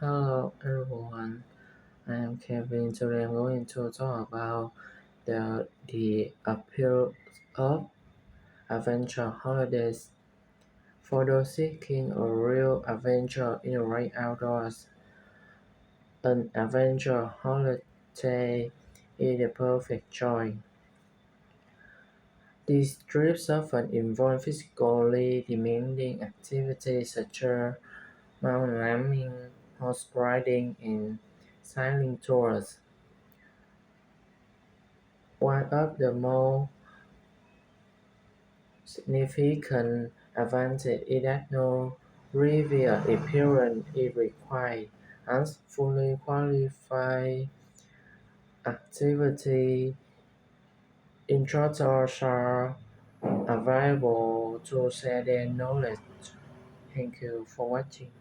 Hello everyone, I am Kevin. Today I'm going to talk about the appeal of adventure holidays. For those seeking a real adventure in the right outdoors, an adventure holiday is the perfect choice. These trips often involve physically demanding activities such as mountain climbing, horse riding, and sailing tours. One of the most significant advantages is that no reveal appearance is required, as fully qualified activity instructors are available to share their knowledge. Thank you for watching.